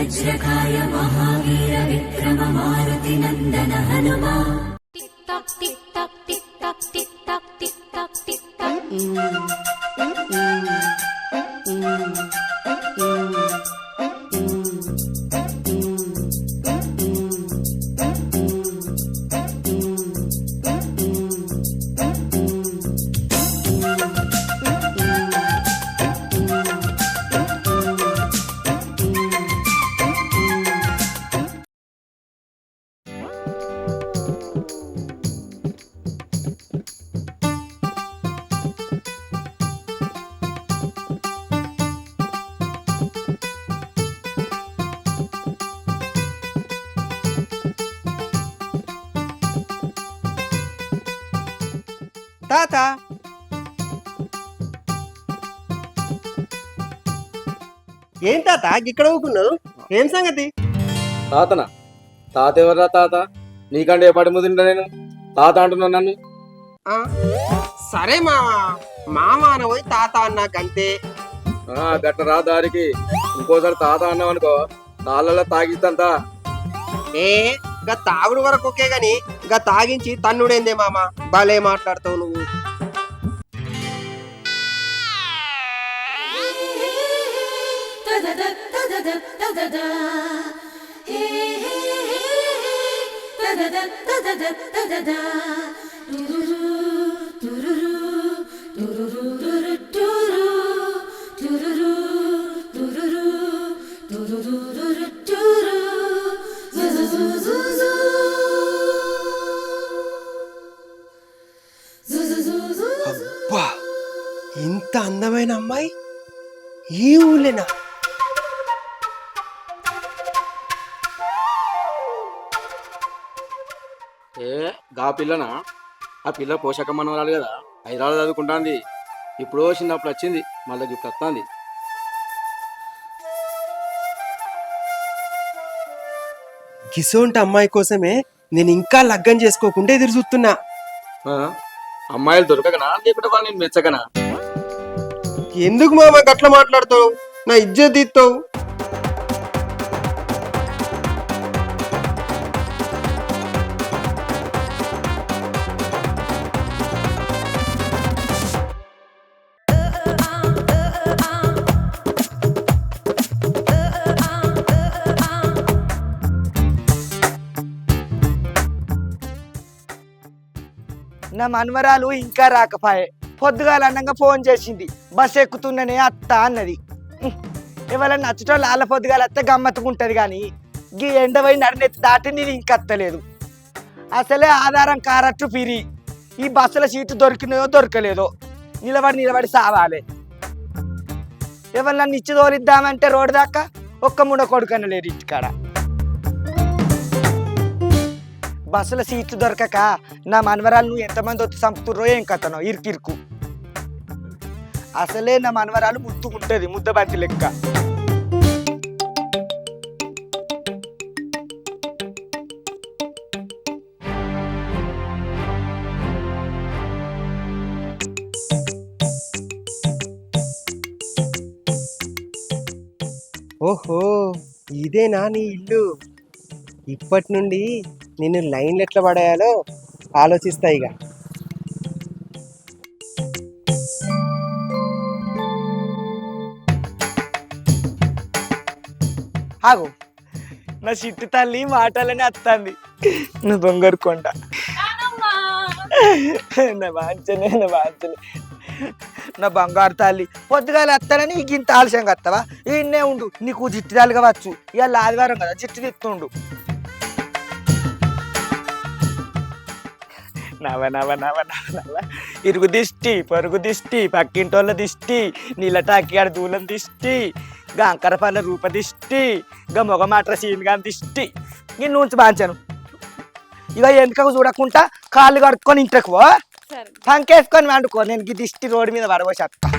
वज्रकाय महावीर विक्रम मारुति नंदन Hanuma tick tock tick tock tick tock tick tock tick tock tick తాత ఏం తాత ఇక్కడ ఊకున్నావు? ఏం సంగతి? తాతనా? తాత ఎవర్రా తాత? నీకంటే ఏ పడి ముదింటా నేను తాత అంటున్నాను నన్ను. సరే మామ అనబోయి తాత అన్నాకంతే. గట్ట రా దారికి. ఇంకోసారి తాత అన్నావు అనుకో నాళ్ళలో తాగిస్తంతా. ఏ గా తాగుడు వరకు ఒకే గాని గా తాగించి తన్నుడేందే మామ, భలే మాట్లాడతావు నువ్వు. అబ్బా, ఇంత అందమైన అమ్మాయి ఈ ఊళ్ళేనా? గా పిల్లనా? ఆ పిల్ల పోషక మనవరాలు కదా, హైదరాబాద్ చదువుకుంటాంది. ఇప్పుడు చిన్నప్పుడు వచ్చింది, మళ్ళీ ఇప్పుడు వస్తుంది. కిసోంటి అమ్మాయి కోసమే నేను ఇంకా లగ్గం చేసుకోకుండా ఎదురు చూస్తున్నా. అమ్మాయిలు దొరకకనా లేకుంటే వాళ్ళు నేను మెచ్చకనా? ఎందుకు మామ గట్ల మాట్లాడతావు? నా ఇజ్జత్ తీస్తావు. నా మనవరాలు ఇంకా రాకపాయే. పొద్దుగాల అన్నంగా ఫోన్ చేసింది, బస్ ఎక్కుతున్ననే అత్త అన్నది. ఎవరైనా నచ్చటోళ్ళు వాళ్ళ పొద్దుగాల అత్త గమ్మత్తుకుంటుంది, కానీ గీ ఎండవై నడినెత్తి దాటి నేను ఇంకత్తలేదు. అసలే ఆధారం కారట్టు పిరి. ఈ బస్సుల సీటు దొరికినాయో దొరకలేదో నిలబడి సావాలి. ఎవరు నన్ను ఇచ్చి తోలిద్దామంటే రోడ్డు దాకా ఒక్క ముడ కొడుకన్న లేరు ఇంటికాడ. బస్సుల సీట్లు దొరకక నా మనవరాలు నువ్వు ఎంతమంది వచ్చి చంపుతుర్రో ఏం కథనో ఇరుకిరుకు. అసలే నా మనవరాలు ముద్దుకుంటుంది, ముద్దబంతి లెక్క. ఓహో, ఇదేనా నీ ఇల్లు? ఇప్పటి నుండి నేను లైన్లు ఎట్లా పడేయాలో ఆలోచిస్తా. ఇక ఆగు, నా చిట్టి తల్లి మాటలని వస్తుంది. నా బొంగారు కొండ, నా వాంచనే నా బంగారు తల్లి. పొద్దుగాల వస్తానని నీకు ఇంత ఆలస్యంగా వస్తావా? ఇన్నే ఉండు, నీకు చిట్టి తల్లి కావచ్చు. ఇవాళ ఆదివారం కదా, చిట్టి తిత్తుండు. నవ ఇరుగు దిష్టి, పొరుగు దిష్టి, పక్కింటోళ్ళ దిష్టి, నీళ్ళ టాకియాడ దూలం దిష్టి, గా అంకరపల్ల రూప దిష్టి, గా మొగమాట్ర సీన్గా దిష్టి. నేను నుంచి బాంచాను. ఇక ఎందుకు చూడకుండా కాళ్ళు కడుక్కొని ఇంట్లోకి పో, పంకేసుకొని వండుకో. నేను ఈ దిష్టి రోడ్డు మీద పడబోసేస్తా.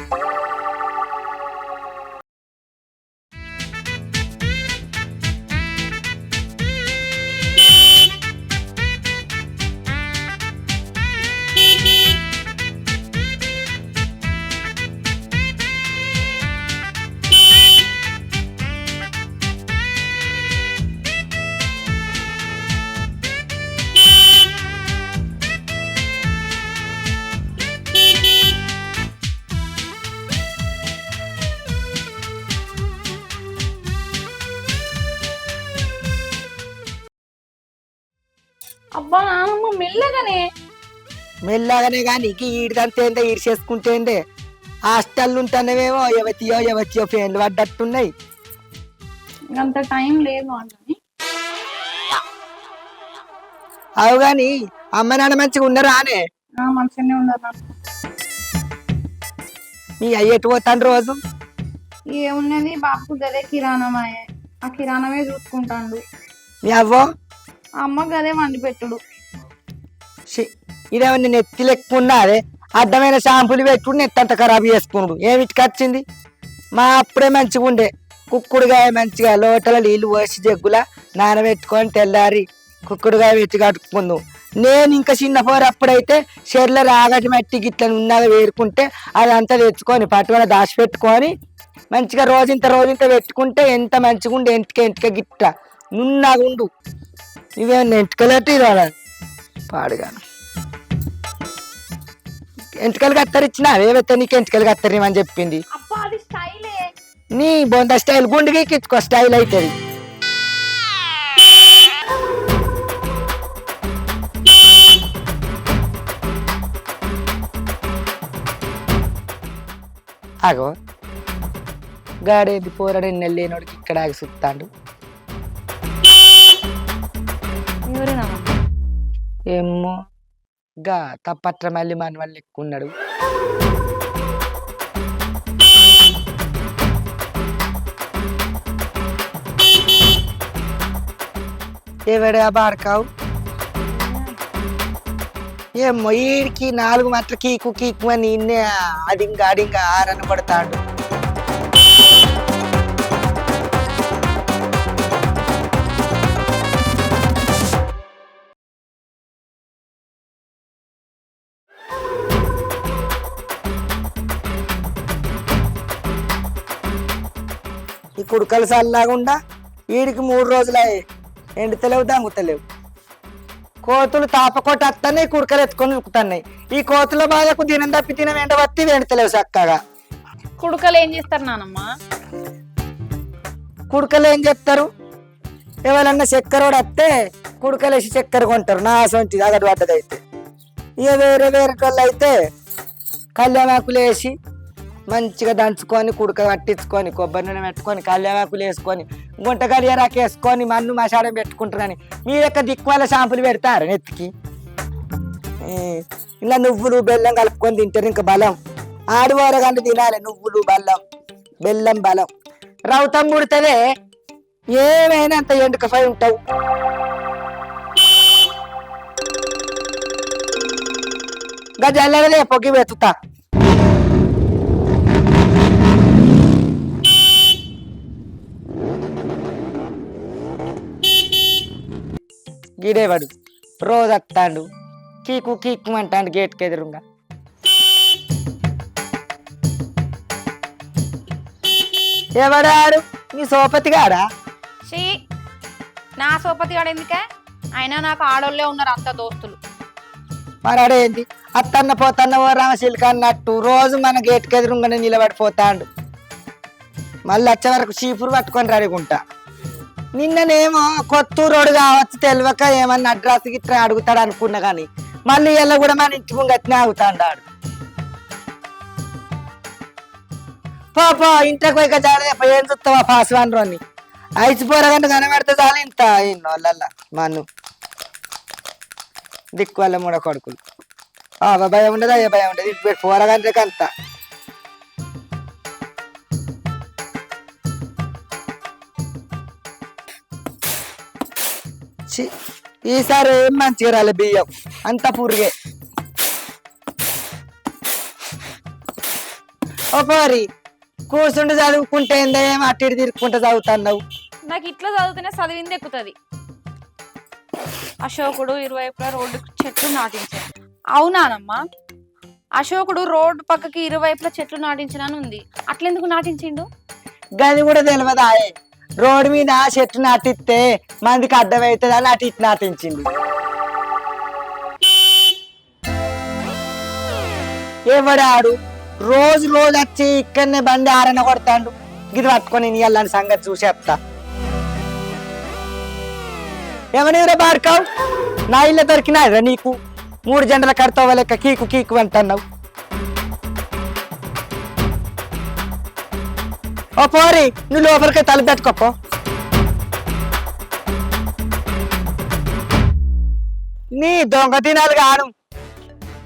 అబ్బా నానమ్మ మెల్లగానే. మెల్లగానే కానీ ఈడిదంతా ఏందో ఈడ్చేసుకుంటేందే హాస్టల్ ఉంటున్నావేమో ఎవతియో ఫ్యాన్లు పడ్డట్టున్నాయి. అంత టైం లేదు అని. అవు గాని అమ్మ నాన్న మంచిగా ఉన్నారా అనే? మంచిగానే ఉండదు. మీ అయ్యేటు పోతాను రోజు? ఏమున్నది బాబుకు గదే కిరాణమాయే, ఆ కిరాణమే చూసుకుంటాడు. మీ అవ్వో? అమ్మ గదే వండి పెట్టుడు. ఇదేమన్నా నెత్తి లెక్కున్నా అదే అడ్డమైన షాంపులు పెట్టుకుని నెత్తంత ఖరాబ్ చేసుకున్నాడు. ఏమిటికి వచ్చింది? మా అప్పుడే మంచిగా ఉండే కుక్కుడుగాయ మంచిగా లోటల నీళ్ళు పోసి జగ్గుల నానబెట్టుకొని తెల్లారి కుక్కుడుగాయ పెట్టి కట్టుకుందాం. నేను ఇంకా చిన్న పోరు అప్పుడైతే చెర్ల రాగటి మట్టి గిట్ల ఉన్నాగా వేరుకుంటే అదంతా తెచ్చుకొని పట్టుకొని దాచిపెట్టుకొని మంచిగా రోజంత పెట్టుకుంటే ఎంత మంచిగా ఉండే ఎంటిక గిట్ట నున్నాగుండు. ఇవేమన్నా ఎంటికలట్టు ఇది పాడుగాను. ఎంటికలు కత్తరిచ్చినా ఏవైతే నీకు ఎంటికలు కత్తరిమని చెప్పింది. నీ బొంద స్టైల్ గుండెకి కిచ్చుకో స్టైల్ అవుతుంది. అగో గాడేది పోరాడు నెల్లేనోడికి ఇక్కడ ఆగి సుత్తాడు. ఏమో గా తప్పట్ర మళ్ళీ మన వాళ్ళు ఎక్కున్నాడు. ఎవడా బాడకావు? ఏమో ఈడికి 4 మాటలు కీకు అని ఇన్నే అడింగా ఆరన పడతాడు. ఈ కుడుకలు చల్లకుండా వీడికి 3 రోజులయ్యాయి. ఎండుతలేవు దంగుతలేవు. కోతులు తాపకోట వస్తున్నాయి, కుడుకలు ఎత్తుకొని ఉరుకుతున్నాయి. ఈ కోతుల బాధకు దినం తప్పి దినం ఎండ వత్తి ఎండుతలేవు చక్కగా. కుడుకలు ఏం చేస్తారు నానమ్మ? కుడుకలు ఏం చెప్తారు? ఎవరన్నా చక్కెర వస్తే కుడుకలు వేసి చక్కెర కొంటారు. నా సొంటిది అగడు పడ్డదైతే. ఇక వేరే వాళ్ళు అయితే కళ్యామాకులు వేసి మంచిగా దంచుకొని కుడక పట్టించుకొని కొబ్బరి నూనె పెట్టుకొని కళ్యామాకులు వేసుకొని గుంట గడియారాకు వేసుకొని మన్ను మసాడం పెట్టుకుంటారని మీ యొక్క దిక్కుమాల షాంపులు పెడతారు నెత్తికి. ఇలా నువ్వులు బెల్లం కలుపుకొని తింటారు. ఇంకా బలం ఆడివారగంట తినాలి. నువ్వులు బెల్లం బలం. రౌతం ముడితే ఏమైనా అంత ఎండుకపై ఉంటావు. గజల్లే పొగి వెతుతా. గిడేవాడు రోజు వస్తాడు కీకు అంటాడు గేట్కి ఎదురుగా. ఎవడాడు? నీ సోపతి గాడా? నా సోపతి గాడు ఎందుకే? అయినా నాకు ఆడోళ్ళే ఉన్నారు అంత దోస్తులు. మరి అడేంది అత్తన్న పోతన్న ఓ రామశిల్క అన్నట్టు రోజు మన గేట్కి ఎదురుగానే నిలబడిపోతాడు. మళ్ళీ వచ్చే వరకు చీపురు పట్టుకొని రడుకుంటా. నిన్ననేమో కొత్తూరోడు కావచ్చు తెలియక ఏమన్నా అడ్రస్ గిట్లా అడుగుతాడు అనుకున్నా కానీ మళ్ళీ ఇలా కూడా మన ఇంటి ముంగట్నే ఆగుతాడు. పో ఇంటికి పోయి చాలే ఏం చూస్తావా పాస్వాన్ రోని ఐసిపోరగంట కనబడితే చాలు ఇంత వాళ్ళ మను దిక్కు వాళ్ళ మూడ కొడుకులు. భయం ఉండదు అయ్యే భయం ఉండదు. ఇటు పెట్టి పోరగంటకి అంతా ఈసారి ఏం మంచిగా రాలే బియ్యం అంత పురిగే. ఓరి కూర్చుండి చదువుకుంటే ఏందేం అటు ఇటు తిరుక్కుంటూ చదువుతున్నావు. నాకు ఇట్లా చదివితేనే చదివింది ఎక్కుతుంది. అశోకుడు ఇరువైపులా రోడ్డు చెట్లు నాటించాడు. అవునానమ్మా? అశోకుడు రోడ్డు పక్కకి ఇరువైపులా చెట్లు నాటించనని ఉంది. అట్లెందుకు నాటించిండు? గది కూడా తెలియదా? రోడ్డు మీద చెట్లు నాటిస్తే మందికి అడ్డమవుతుంది అని అటు ఇటు నాటించింది. ఎవడాడు రోజు వచ్చి ఇక్కడనే బండి ఆరన కొడతాడు. ఇది పట్టుకొని నీ వెళ్ళని సంగతి చూసేస్తా. ఏమనిరా బార్కావు నా ఇల్లు దొరికినాయిరా నీకు 3 జంటల కడతావు లెక్క కీకు కీకు అంటున్నావు. ఓ పోరి నువ్వు లోపలికి తలుపు పెట్టుకోపో. నీ దొంగ తినాలి గాను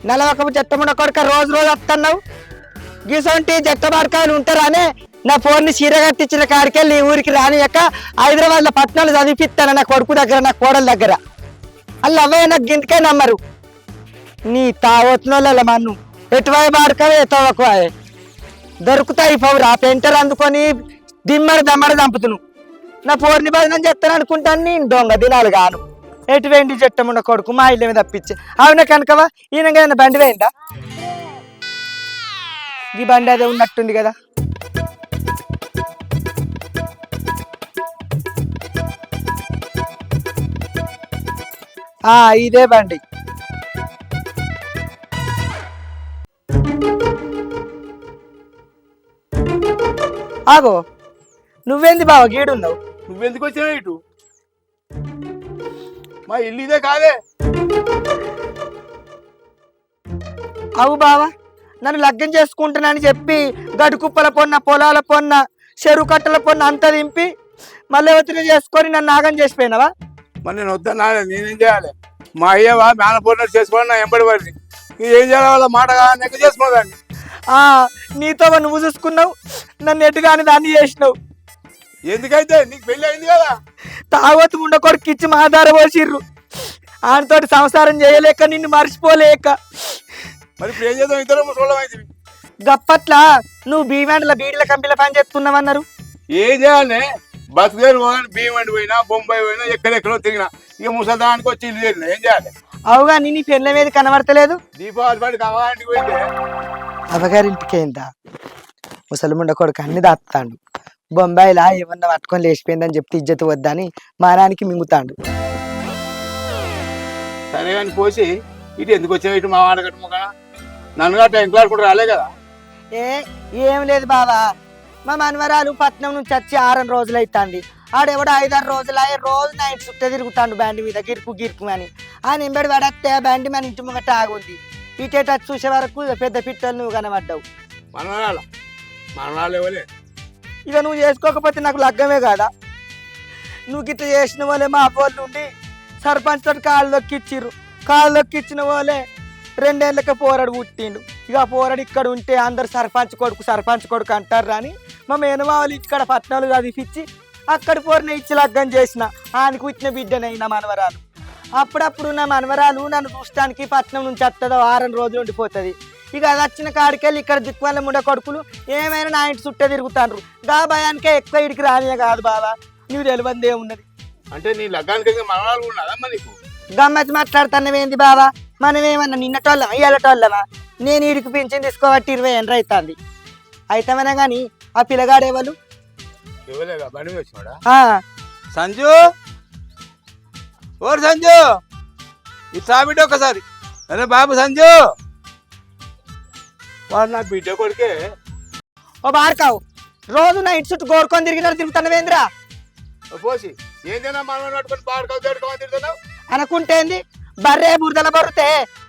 నలవకపు చెత్తముండ కొడుక రోజు వస్తున్నావు. గీసంటి జట్ట బార్కాయలు ఉంటారానే నా ఫోన్ని చీర కట్టించిన కాడికెళ్ళి ఈ ఊరికి రానియక హైదరాబాద్లో పట్టణాలు చదివిపిస్తాను నా కొడుకు దగ్గర నా కోడల దగ్గర. అల్లు అవే నాకు గింతకే నమ్మరు. నీ తావొత్తునోళ్ళ మన్ను ఎటువైపు బాడకవే తోవకువాయే దొరుకుతాయి పౌరు ఆ పెంటర్ అందుకొని దిమ్మడి దమ్మడి చంపుతును. నా పోర్ని భజనం చెప్తాను అనుకుంటాను నేను దొంగ దినాలు గాను. ఎటువేంటి చెట్టముండ కొడుకు మా ఇల్లు మీద తప్పించి అవునా కనుకవా ఈయన బండి వేయండా ఈ బండి అదే ఉన్నట్టుంది కదా. ఇదే బండి. ఆగో నువ్వేంది బావ గీడున్నావు? నువ్వెందుకు వచ్చినావు ఇటు? మా ఇల్లు ఇదే కాదే. అవు బావా నన్ను లగ్గం చేసుకుంటున్నానని చెప్పి గడుకుప్పల పొన్న పొలాల పొన్న చెరువు కట్టల పొన్న అంతా దింపి మళ్ళీ ఒత్తిడి చేసుకొని నన్ను నాగం చేసిపోయినావా? మరి నేను వద్దన్నా నేనేం చేయాలి? మా అయ్యవా మేనపోయినట్టు చేసుకోవాలి నా ఎంబడి పడింది. ఏం చేయాలి? వాళ్ళ మాట నెక్క చేసుకున్నదాన్ని. నీతో నువ్వు చూసుకున్నావు నన్ను ఎటుగాని దాన్ని చేసినావు. ఎందుకైతే నీకు పెళ్లి అయింది కదా. తాగొత్తు ముండ కొడుకు ఇచ్చి మాదార పోసిర్రు. ఆయనతోటి సంసారం చేయలేక నిన్ను మర్చిపోలేక మరి ఇప్పుడు ఏం చేద్దాం? ఇద్దరు ముసలోళ్ళమైంది. గప్పట్లా నువ్వు భీమాండ్ల బీడీల కంపెనీల పని చేస్తున్నావన్నారు. ఏం చేయాలి? బతుకుదేరు పోగానే భీమండి పోయినా బొంబాయి పోయినా ఎక్కడెక్కడో తిరిగినా ఇక ముసదానికి వచ్చి ఇల్లు చేరిన ఏం చేయాలి? అవుగా నీ పెళ్ళ మీద కనబడతలేదు. దీపావళి పాటికి అవ్వడానికి పోయింది. అవ్వగారింటికి ఏందా ముసలిముండ కొడుకు అన్ని దాస్తాడు. బొంబాయిలా ఏమన్నా పట్టుకొని లేచిపోయిందని చెప్తే ఇజ్జత్ వద్దని మానానికి మింగుతాడు. సరే కానీ పోసి ఇటు ఎందుకు వచ్చావు? ఇటు మా వాడ కట్టుమో కదా నన్ను గట్ట ఎంట్లాడుకుంటూ రాలే కదా. ఏం లేదు బావా మా మనవరాలు పట్నం నుంచి వచ్చి 6 రోజులు అవుతుంది. ఆడెవడో 5-6 రోజులు అయ్యే రోజు నైట్ చుట్టే తిరుగుతాడు బండి మీద గిరుకు గిరుకు అని. ఆ నింబడి పడత్తే బండి మన ఇంటి ముంగట ఆగుంది. ఇటే టచ్ చూసే వరకు పెద్ద పిట్టలు నువ్వు కనబడ్డావు. మనవరాలు ఇవ్వలే. ఇక నువ్వు చేసుకోకపోతే నాకు లగ్గమే కదా. నువ్వు గిట్ట చేసిన వాళ్ళే మా అవ్వోళ్ళు ఉండి సర్పంచ్ తోటి కాళ్ళు దొక్కిచ్చిర్రు. కాళ్ళు దొక్కిచ్చిన వాళ్ళే 2 ఏళ్ళకే పోరాడు పుట్టిండు. ఇక పోరాడు ఇక్కడ ఉంటే అందరు సర్పంచ్ కొడుకు అంటారు అని మా మేనమావలు ఇక్కడ పట్నాలు చదివిపించి అక్కడ పోరిన ఇచ్చి లగ్గం చేసిన ఆయనకు ఇచ్చిన బిడ్డనైనా మనవరాలు. అప్పుడప్పుడు నా మనవరాలు నన్ను చూడటానికి పట్నం నుంచి వస్తుందో 6 రోజులు ఉండిపోతుంది. ఇక అది వచ్చిన కాడికెళ్ళి ఇక్కడ దిక్కువల్ల ముండ కొడుకులు ఏమైనా నా ఇంటి చుట్టే తిరుగుతాండ్రు. గా భయానికే ఎక్కువ ఇడికి రానియే కాదు బావా. నువ్వు తెలియదు ఏమున్నది అంటే నీ లగ్గానికి మనవరాలు ఉన్నదమ్మా నీకు? గమ్మతి మాట్లాడుతున్నవేంది బావా? మనమేమన్నా నిన్నటోళ్ళమా ఇయ్యాలటోళ్ళమా? నేను ఈడికి పింఛన్ తీసుకోబట్టి 20 ఏళ్ళు అవుతుంది. అయితేమన్నా కానీ ఆ పిల్లగాడేవాళ్ళు సంజు ఓరు సంజు ఇట్లా బిడ్డ ఒకసారి. అరే బాబు సంజు వాడు నా బిడ్డ కొడుకే. ఓ బార్కావు రోజు నా ఇంటి చుట్టూ కోరుకొని తిరుగుతున్నవేంద్రా? పోసి ఏంటన్నా మనం పట్టుకొని బాడుకోవాలి తేడుకోవాలి తిరుగుతున్నావు అనుకుంటేంది? బర్రే బురదల బొరితే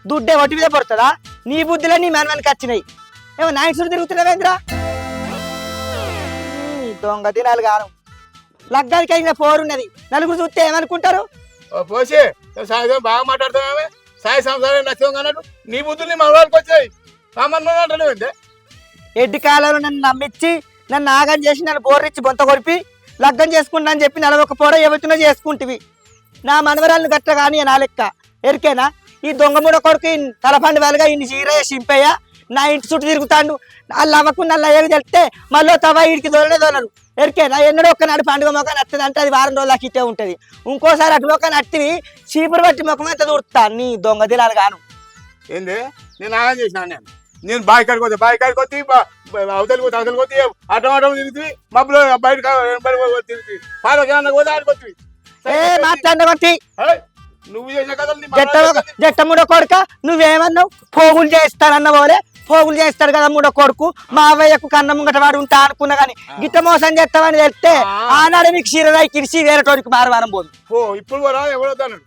దుడ్డే ఒట్టి మీద పడుతుందా? నీ బుద్ధిలో నీ మనవానికి వచ్చినాయి. ఏమో నా ఇంటి చుట్టూ తిరుగుతున్నావేంద్రా? దొంగ దినాలు గాను లగ్గానికి అయిన పోరున్నది. నలుగురు చూస్తే ఏమనుకుంటారు? పోసి సాయంత్రం బాగా మాట్లాడుతున్నామే. సాయి సంసారం నచ్చం అన్నట్టు నీ బుద్ధులు మన వాళ్ళకి వచ్చాయి. సామాన్లు ఎడ్డి కాలంలో నన్ను నమ్మించి నన్ను నాగం చేసి నన్ను బోర్రిచ్చి బొంత కొరిపి లగ్గం చేసుకుంటా అని చెప్పి 41 పోర ఎవరినో చేసుకుంటివి. నా మనవరాలను గట్ట కానీ నా లెక్క ఎరికేనా? ఈ దొంగ మూడ కొడుకు తలపండి వాళ్ళగా ఇన్ని చీరయ్య సింపయ్య నా ఇంటి చుట్టూ తిరుగుతాడు. వాళ్ళు అవ్వకుండా నల్ల ఏమి తెలిస్తే మళ్ళీ తవ్వ వీడికి దొరలు ఎరికేనా? ఎన్నడో ఒక్కనాడు పండుగ మొక్క నచ్చది అంటే అది వారం రోజులకి ఇట్టే ఉంటుంది. ఇంకోసారి అటు మొక్క నట్టివి చీపురు బట్టి ముఖం ఎంత దూరుతా నీ దొంగ దినాలు గాను. ఏంది నేను ఆగం చేసినా? నేను బావి కాడికి వస్తే అవతలి కొద్ది అటం తిరుగుతుంది. మబ్బులో బయట తిరుగుతుంది. పాలకి పోతే ఆడుకొచ్చి మాట్లాడబట్టి నువ్వు చేసిన కథలు జట్టముడ కొడుక నువ్వేమన్నావు? పోగులు చేస్తానన్న పోలే పోగులు చేస్తాడు కదా మూడో కొడుకు మా అవ్వయ్యకు కన్న ముంగట వాడు ఉంటా అనుకున్నా కానీ గిట్ట మోసం చేస్తామని తెలిస్తే ఆనాడు మీకు చీరరాయి కిడిచి వేరే తోడికి మారవారం పోదు. ఓ ఇప్పుడు కూడా ఎవడొద్దాను.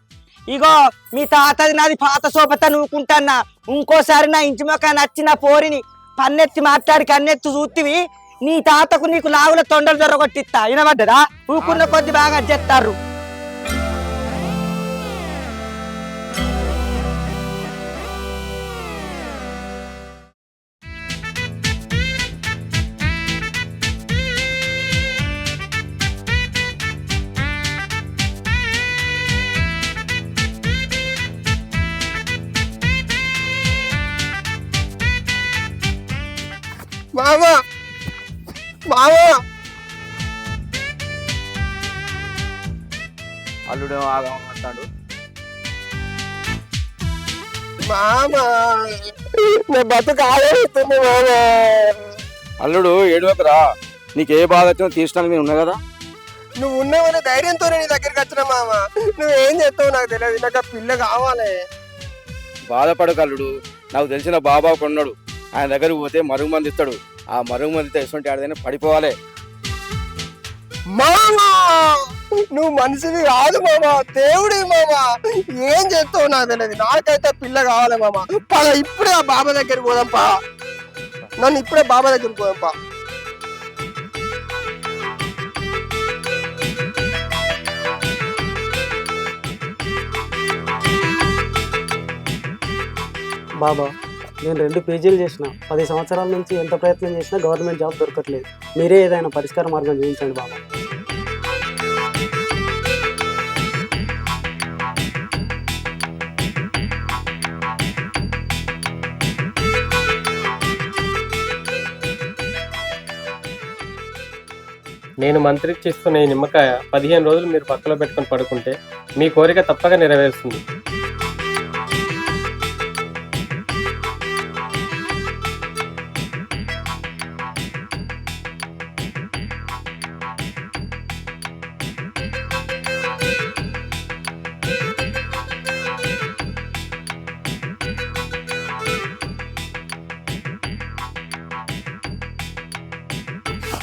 ఇగో మీ తాతది నాది పాత సోపత నువ్వుకుంటాన్నా. ఇంకోసారి నా ఇంటి మొక్క నచ్చిన పోరిని పన్నెత్తి మాట్లాడి కన్నెత్తి చూతివి నీ తాతకు నీకు లావుల తొండలు దొరగొట్టిస్తా. వినబడ్డదా? ఊకున్న కొద్ది బాగా చెప్తారు. మామా మామా అల్లుడు ఆగమంటాడు. మామా నా బతుకు ఆలోచిస్తుంది మామా. అల్లుడు ఏడవకరా, నీకు ఏ బాధ వచ్చినా తీర్చడానికి నేను ఉన్నా కదా. నువ్వు ఉన్నావనే ధైర్యంతో నీ దగ్గరికి వచ్చిన మామా. నువ్వేం చేస్తావు నాకు తెలియదు. నాకు ఆ పిల్ల కావాలి. బాధపడకు అల్లుడు, నాకు తెలిసిన బాబా కొన్నాడు. ఆయన దగ్గరికి పోతే మరుగు మంది ఇస్తాడు. ఆ మరుగు మందితో ఎటువంటి ఆడదైనా పడిపోవాలి. మామా నువ్వు మనిషివి కాదు మామా, దేవుడి మామా. ఏం చేస్తావు నాకు తెలియదు. నాకైతే పిల్ల కావాలి మామా. పద ఇప్పుడే ఆ బాబా దగ్గరికి పోదాంపా. నన్ను ఇప్పుడే బాబా దగ్గరికి పోదాంపా. బాబా నేను 2 పేజీలు చేసిన 10 సంవత్సరాల నుంచి ఎంత ప్రయత్నం చేసినా గవర్నమెంట్ జాబ్ దొరకట్లేదు. మీరే ఏదైనా పరిష్కార మార్గం చూపించండి బాబా. నేను మంత్రికి ఇస్తున్న ఈ నిమ్మకాయ 15 రోజులు మీరు పక్కలో పెట్టుకొని పడుకుంటే మీ కోరిక తప్పక నెరవేరుస్తుంది.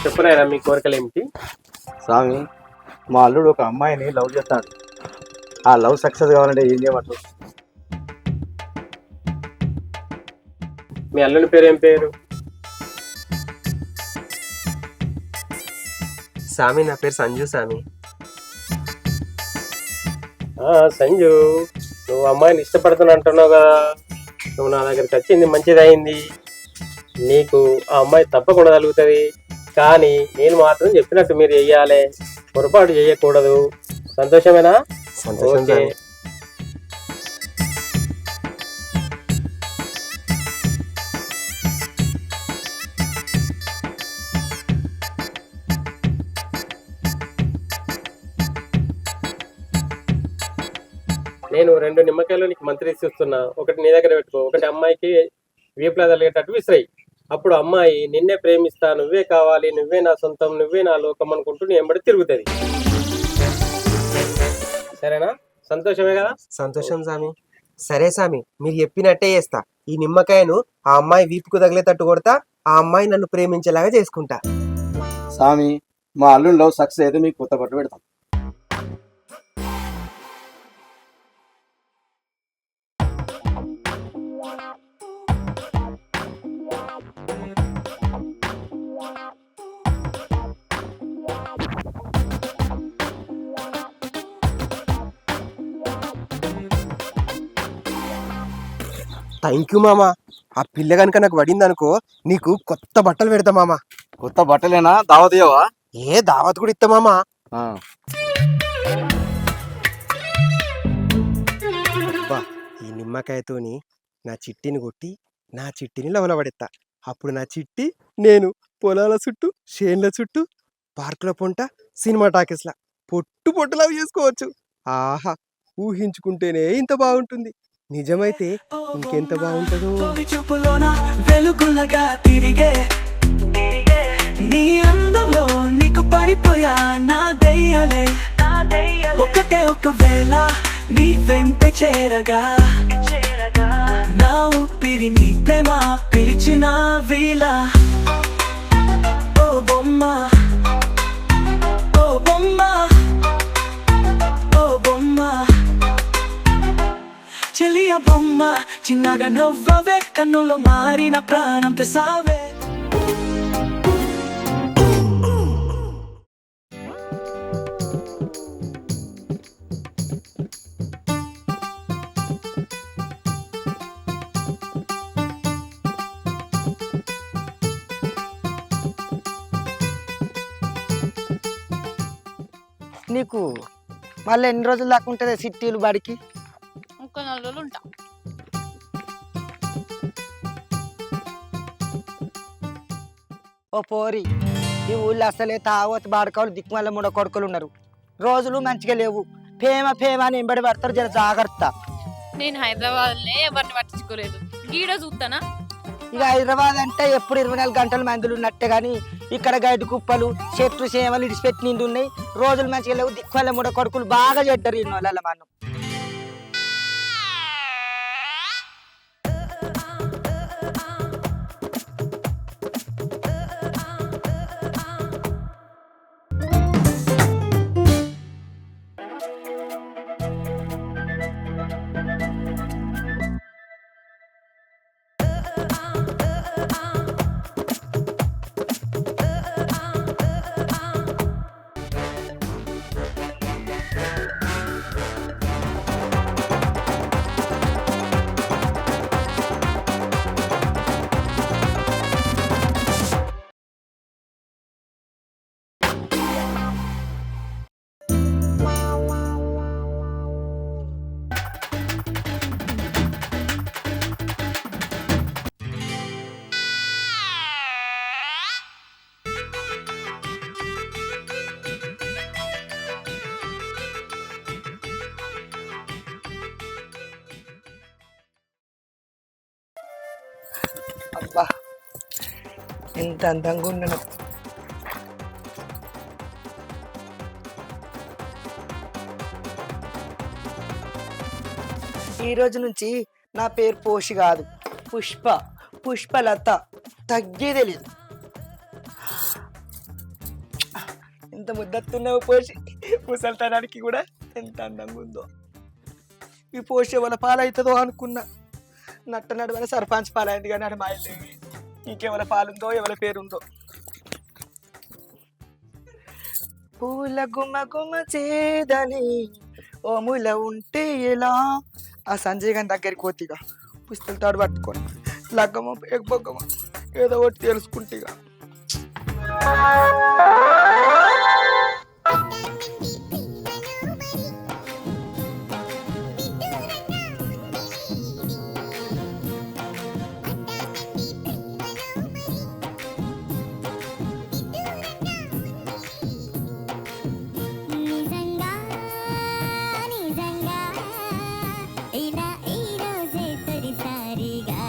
చెప్పునైనా మీ కోరికలు ఏమిటి? స్వామి, మా అల్లుడు ఒక అమ్మాయిని లవ్ చేస్తాడు. ఆ లవ్ సక్సెస్ కావాలంటే ఏం చేయమంటారు? మీ అల్లుని పేరు ఏం పేరు? స్వామి నా పేరు సంజు స్వామి. సంజు, నువ్వు అమ్మాయిని ఇష్టపడుతున్నా అంటున్నావు కదా. నువ్వు నా దగ్గరికి వచ్చింది మంచిది అయింది. నీకు ఆ అమ్మాయి తప్పకుండా కలుగుతుంది. కానీ నేను మాత్రం చెప్పినట్టు మీరు చెయ్యాలి, పొరపాటు చేయకూడదు. సంతోషమేనా? సంతోషం. ఓకే. నేను 2 నిమ్మకాయలు నీకు మంత్రి ఇస్తున్నా. ఒకటి నీ దగ్గర పెట్టుకో, ఒకటి అమ్మాయికి వీపులా తగిలేటట్టు విసిరాయి. అప్పుడు అమ్మాయి నిన్నే ప్రేమిస్తా, నువ్వే కావాలి, నువ్వే నా సొంతం, నువ్వే నా లోకం అనుకుంటూ నీ వెంబడి తిరుగుతుంది. సరేనా? సంతోషమే కదా? సంతోషం స్వామి. సరే స్వామి, మీరు చెప్పినట్టే చేస్తా. ఈ నిమ్మకాయను ఆ అమ్మాయి వీపుకు తగిలేటట్టు కొడతా. ఆ అమ్మాయి నన్ను ప్రేమించేలాగా చేసుకుంటా. స్వామి, మా అల్లుడు లవ్ సక్సెస్ అయితే మీకు కొత్త పట్టు పెడతాం. థ్యాంక్ యూ మామా. ఆ పిల్ల కనుక నాకు పడింది అనుకో, నీకు కొత్త బట్టలు పెడతా మామా. కొత్త బట్టలేనా? దావత్ ఇయ్యవా? దావత్ కూడా ఇస్తా మామా. ఈ నిమ్మకాయతోని నా చిట్టిని కొట్టి నా చిట్టిని లవల పడేస్తా. అప్పుడు నా చిట్టి నేను పొలాల చుట్టూ, షేన్ల చుట్టూ, పార్కుల పొంట, సినిమా టాకీస్లా పొట్టు పొట్టులవి చేసుకోవచ్చు. ఆహా, ఊహించుకుంటేనే ఇంత బాగుంటుంది. నిజమైతే ఇంకెంత బాగుంటుందో. వెలుగులగా తిరిగే నీ అందంలో నీకు పడిపోయా నా దయ్యాలే. ఒకటే ఒకవేళ నీ వెంట చేరగా నా ఊపిరి నీ ప్రేమ పిలిచి ఇచ్చిన వీల ఓ బొమ్మ ఓ బొమ్మ ఓ బొమ్మ చెలియ బొమ్మ చిన్నగా నవ్వవే కన్నులో మారిన ప్రాణం తెసావే నీకు మళ్ళీ ఎన్ని రోజులు దాకా ఉంటుంది సిటీలు బడికి? ఇంకో 4 రోజులు ఉంటా. ఓ పోరి, ఈ ఊళ్ళో అసలే తాగోతు బాడకాలు దిక్కుమల్ల మూడ కొడుకులు ఉన్నారు. రోజులు మంచిగా లేవు. ఫేమ అని ఎంబడి పడతారు. జర జాగ్రత్త. నేను హైదరాబాద్నే ఎవరిని పట్టించుకోలేదు. గీడ చూస్తానా? ఇక హైదరాబాద్ అంటే ఎప్పుడు 24 గంటలు మందులు ఉన్నట్టే కానీ ఇక్కడ గడ్డి కుప్పలు చెట్లు చేమలు ఇడిచిపెట్టి నిండి ఉన్నాయి. రోజులు మంచిగా లేవు. దిక్కుమల్ల మూడ కొడుకులు బాగా చెడ్డారు ఈ వాళ్ళ మనం. అబ్బా, ఎంత అందంగా ఉన్నాను. ఈ రోజు నుంచి నా పేరు పోషి కాదు, పుష్పలత. తగ్గేదే లేదు. ఎంత ముద్దతున్నావు పోషి. ముసల్తనానికి కూడా ఎంత అందంగా ఉందో. ఈ పోషి ఎవరి పాలవుతుందో అనుకున్నా. నట్ట నడువల సర్పంచ్ పాలైంది కానీ అది మాయలే. ఇంకెవరి పాలుందో ఎవరి పేరుందో. పూల గుమ చేదని ఓ ముల ఉంటే ఎలా. ఆ సంజయ్ గారి దగ్గరికి పోతిగా పుస్తల తాడు పట్టుకొని లగ్గమో ఎగ్గొగ్గమో ఏదో ఒకటి తెలుసుకుంటేగా. నిజంగా నిజంగా ఇలా ఈ రోజే తొలిసారిగా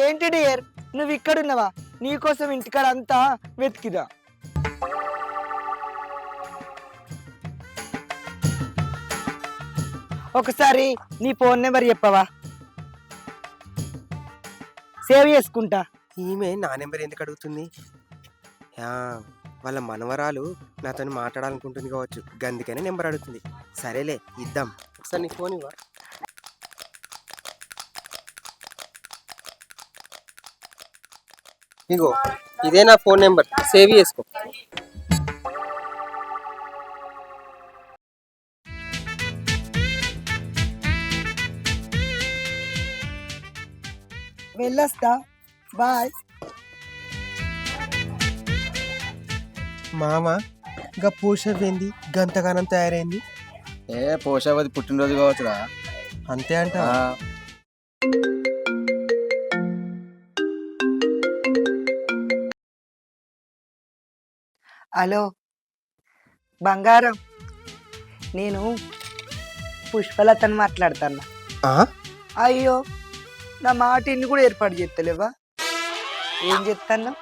ఏంటి డియర్, నువ్వు ఇక్కడున్నావా? నీకోసం ఇంటికాడ అంతా వెతికిదా. ఒకసారి నీ ఫోన్ నెంబర్ చెప్పవా? సేవ్ చేసుకుంటా. ఈమె నా నెంబర్ ఎందుకు అడుగుతుంది? వాళ్ళ మనవరాలు నాతో మాట్లాడాలనుకుంటుంది కావచ్చు, గందుకనే నెంబర్ అడుగుతుంది. సరేలే ఇద్దాం. ఒకసారి నీ ఫోన్ ఇవ్వ. ఇగో ఇదే నా ఫోన్ నెంబర్, సేవ్ చేసుకో. వెళ్ళొస్తా, బాయ్. మామ గా పోషవేంది గంతగానం తయారైంది? పోషావతి పుట్టినరోజు కావచ్చురా. అంతే అంట. హలో బంగారం, నేను పుష్పలతను మాట్లాడుతున్నా. అయ్యో, నా మాట ఇన్ని కూడా ఏర్పాటు చేస్తలేవా? ఏం చెప్తాను?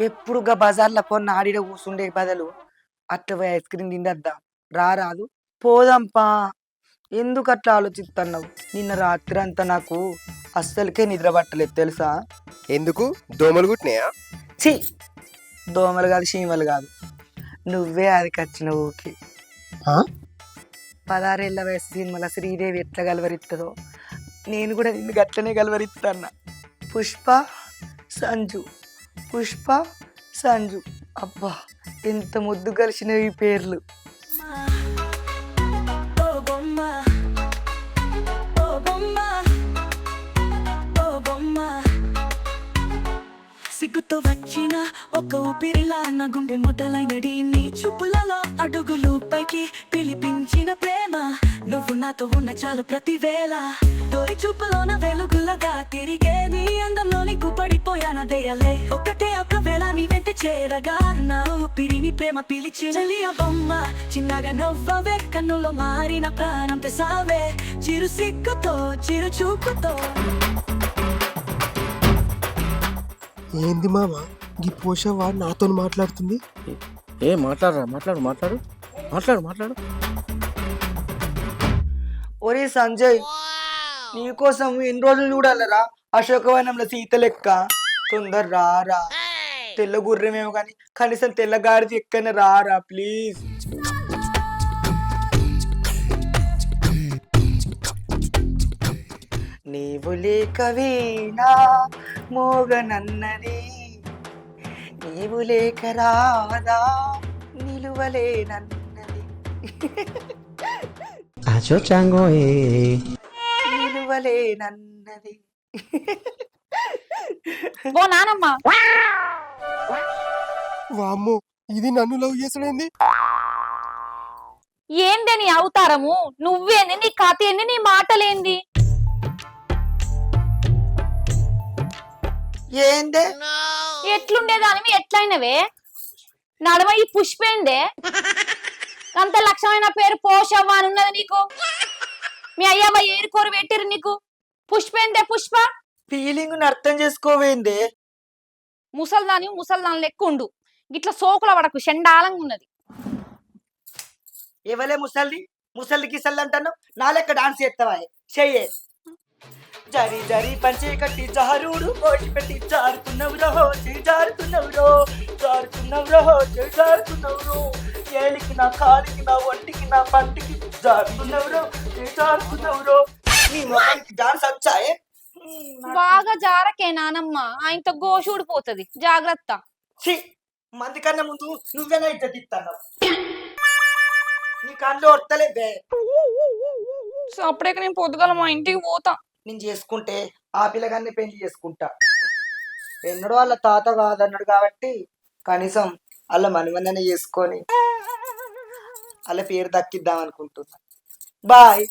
ఎప్పుడుగా బజార్లో పొన్న ఆడిడ కూర్చుండే బదులు అట్లా పోయి ఐస్ క్రీమ్ తిందద్దాం రారాదు పోదాంపా. ఎందుకు అట్లా ఆలోచిస్తున్నావు? నిన్న రాత్రి అంతా నాకు అస్సలకే నిద్ర పట్టలేదు తెలుసా. ఎందుకు దోమలు కుట్టినాయా? ఛీ, దోమలు కాదు చీమలు కాదు, నువ్వే అది కచ్చిన ఊకి. 16 ఏళ్ల వయసు సినిమాలో శ్రీదేవి ఎట్లా గలవరిస్తుందో నేను కూడా నిన్ను గట్లనే గలవరిస్తాన్నా. పుష్ప సంజు, పుష్ప సంజు, అబ్బా ఎంత ముద్దు కలిసినవి ఈ పేర్లు. ఓ బొమ్మ ఓ బొమ్మ ఓ బొమ్మ సిగ్గుతో వచ్చిన ఒక ఊపిరిలా నా గుండె మొదలైనది నీ చూపులలో అడుగులు పైకి పిలిపించిన ప్రేమ నువ్వు నాతో ఉన్న చాలు ప్రతివేళ తోరి చూపులోన వెలుగులగా తిరిగే నీ అందంలోని పడిపోయాన దయలే ఒకటే ఒక వేళ నీ వెంట చేరగా నా ఊపిరిని ప్రేమ పిలిచి చెలియ బొమ్మ చిన్నగా నవ్వవే కన్నులో మారిన ప్రాణం తెసావే చిరు సిగ్గుతో చిరు చూపుతో. ఏంది మామ ఈ పోషవ్వ నాతో మాట్లాడుతుంది? ఏ మాట్లాడరా, మాట్లాడు మాట్లాడు మాట్లాడు మాట్లాడు. ఒరే సంజయ్, నీకోసం ఎన్ని రోజులు చూడాలరా అశోకవనంలో సీత లెక్క. తొందర రారా, తెల్ల గుర్రమేమో కానీ కనీసం తెల్లగాడిది ఎక్కన రారా ప్లీజ్. నీవు లేక వీణా మోగనన్నది, నీవు లేక రాదా నిలువలేనన్నది, నిలువలేనన్నది. ఓ నానమ్మ, వామ్మో ఇది నన్ను లవ్ చేసడేంది? ఏందే నీ అవతారము? నువ్వేంది, నీ కథ ఏంది, నీ మాటలేంది? ఏందే ఎట్లుండేదానివి ఎట్లయినవే? నడమ ఈ పుష్పేందే? అంత లక్షమైన పేరు పోషవ్వ అని ఉన్నది నీకు. మీ అయ్యవ్వ ఏరుకోరు పెట్టిరు నీకు. పుష్పేందే పుష్ప? ఫీలింగ్ అర్థం చేసుకోవేందే? ముసల్దాని ముసల్దాని లెక్క ఉండు, గిట్ల సోకుల పడకు, షండాలంగా ఉన్నది. ఎవలే ముసల్ది? ముసల్ది కిసల్ది అంటాను, నా లెక్క డాన్స్ చేస్తావా? చెయ్యే. జరి జరి పంచే కట్టి జారుడు కోటి పెట్టి జారుతున్నవురో జారుతున్నవురో జారుతున్నవురో జారుతున్నవురో ఏలికి నా కాలికి నా ఒంటికి నా పంటికి జారుతున్నవురో జారుతున్నవురో. నీ మొహానికి డాన్స్ వచ్చాయే? బాగా జారకే నానమ్మ, ఆయనతో గోషు ఊడిపోతుంది, జాగ్రత్త. ఛీ, మంది కన్నా ముందు నువ్వేనా ఇద్దరు ఇస్తున్నావు? నీ కళ్ళు ఒడతలేవే. సో అప్పుడే నేను పొద్దుగాల మా ఇంటికి పోతా. నేను చేసుకుంటే ఆ పిల్లగాన్ని పెళ్లి చేసుకుంటా. ఎన్నడో వాళ్ళ తాత కాదన్నాడు కాబట్టి కనీసం వాళ్ళ మనవన్ననే చేసుకొని వాళ్ళ పేరు దక్కిద్దాం అనుకుంటున్నా. బాయ్.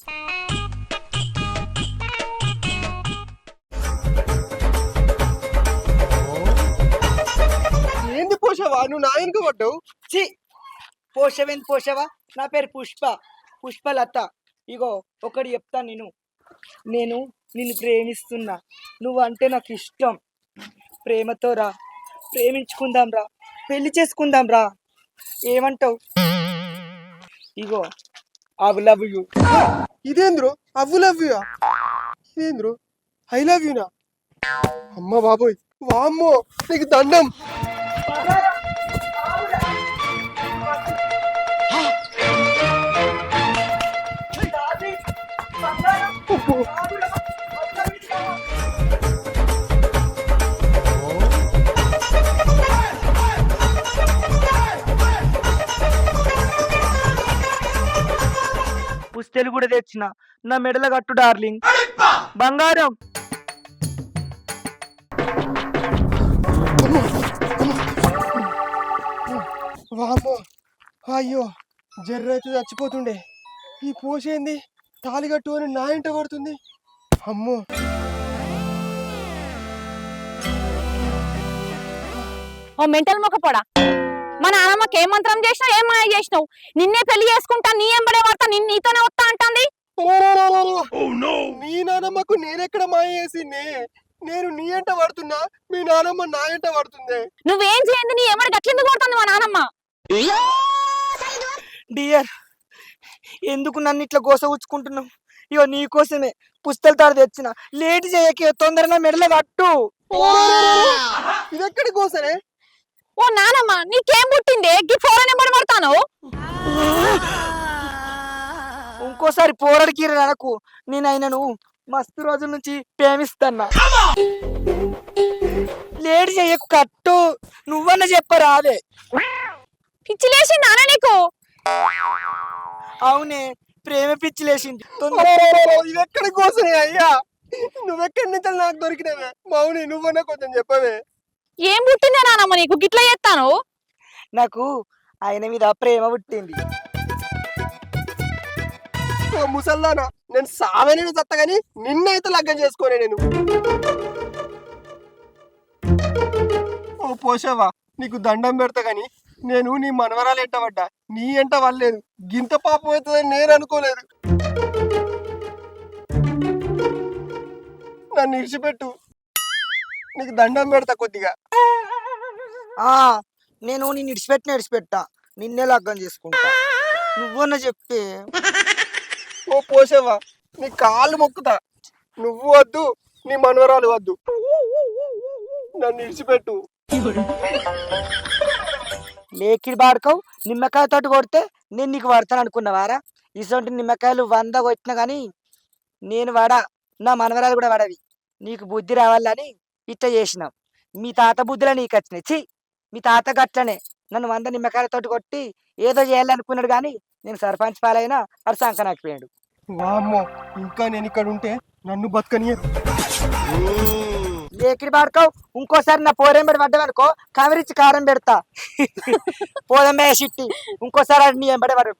ఏంది పోషవా నువ్వు నా వెనుక పడ్డావు? చి, పోషవేంది పోషవా? నా పేరు పుష్ప, పుష్పలత. ఇగో ఒకటి చెప్తాను, నేను నిన్ను ప్రేమిస్తున్నా, నువ్వు అంటే నాకు ఇష్టం. ప్రేమతో రా, ప్రేమించుకుందాం రా, పెళ్లి చేసుకుందాం రా, ఏమంటావు? ఇగో ఐ లవ్ యూ. ఇదేంద్రో అవ్వు లవ్ యూ? ఇదేంద్రో ఐ లవ్ యూనా? అమ్మ బాబోయ్, వామ్మో నీకు దండం. పుస్తెలు కూడా తెచ్చిన, నా మెడల కట్టు డార్లింగ్, బంగారం. వామ్మో, అయ్యో జర్ర అయితే చచ్చిపోతుండే. ఈ పోసేంది తాళి కట్టు అని నా ఇంట కొడుతుంది. అమ్మో. ఓ మెంటల్ మొక్కపోడా, మా నాన్నమ్మకి ఏ మంత్రం చేసినావు, ఏం మాయ చేసినావు? నిన్నే పెళ్లి చేసుకుంటా, నీ ఎంబడే పడతా, నీతోనే వస్తా అంటుంది. నీ నానమ్మకు నేనెక్కడ మాయ చేసింది? నేను నీ ఎంట పడుతున్నా, మీ నానమ్మ నా ఎంట పడుతుంది. నువ్వేం చేయండి నీ ఏమన్నా గట్లెందుకు కొడుతుంది మా నానమ్మ? డియర్, ఎందుకు నన్ను ఇట్లా గోస ఉచ్చుకుంటున్నావు? ఇగో నీకోసమే పుస్తల తాడు తెచ్చిన. లేట్ చేయకే, తొందరగా మెడలో కట్టు. ఇదెక్కడి కోసనే? ఓ నానమ్మ నీకేం పుట్టిందే గీ ఫోన్ నెంబర్ పడతాను? ఇంకోసారి పోరడికి అనకు. నేను ఆయనను మస్తు రోజుల నుంచి ప్రేమిస్తాన్నా. లేట్ చేయకు, కట్టు. నువ్వన్న చెప్పరా అదే. పిచ్చి లేచింది నాన్న నీకు? అవునే, ప్రేమ పిచ్చి లేచింది. ఇదెక్కడి కోసనే అయ్యా? నువ్వెక్కడి నుంచి నాకు దొరికినవే? మౌని, నువ్వన్నా కొంచెం చెప్పవే. ఏం పుట్టిందే నానమ్మ నీకు గిట్లా చేస్తాను? నాకు ఆయన మీద ప్రేమ పుట్టింది. ఓ ముసల్దానా, నేను సావని చత్త గాని నిన్నైతే లగ్గం చేసుకోనే నేను. ఓ పోషవా, నీకు దండం పెడతా గాని నేను నీ మనవరాలు ఎంట పడ్డా, నీ ఎంట వల్లేదు. గింత పాపం అవుతుందని నేను అనుకోలేదు. నన్ను ఇడిచిపెట్టు, నీకు దండం పెడతా కొద్దిగా. నేను నిన్ను ఇడిచిపెట్టా, నిన్నే లగ్గం చేసుకుంటా. నువ్వన్న చెప్పే. ఓ పోషవా, నీ కాళ్ళు మొక్కుతా. నువ్వు వద్దు, నీ మనవరాలు వద్దు. నన్ను ఇడిచిపెట్టు. లేకిడి బాడుకోవు. నిమ్మకాయ తోటి కొడితే నేను నీకు పడతాను అనుకున్నావారా? ఇటువంటి నిమ్మకాయలు 100 కొట్టినా కానీ నేను వాడా, నా మనవరాలు కూడా వాడవి. నీకు బుద్ధి రావాలని ఇట్లా చేసినాం. మీ తాత బుద్ధిలో నీకు వచ్చినాయి. ఛీ, మీ తాత గట్లనే నన్ను 100 నిమ్మకాయలతోటి కొట్టి ఏదో చేయాలనుకున్నాడు కానీ నేను సర్పంచ్ పాలైనా అది సంకనాకిపోయాడు. వామ్మో, ఇంకా నేను ఇక్కడ ఉంటే నన్ను బతకని. లేకిడి బాడుకోవు. ఇంకోసారి నా పోరెంబడి పడ్డావనుకో, కవరిచ్చి కారం పెడతా. పోదమ్మే సిట్టి, ఇంకోసారి నీ ఎంబడే పడు.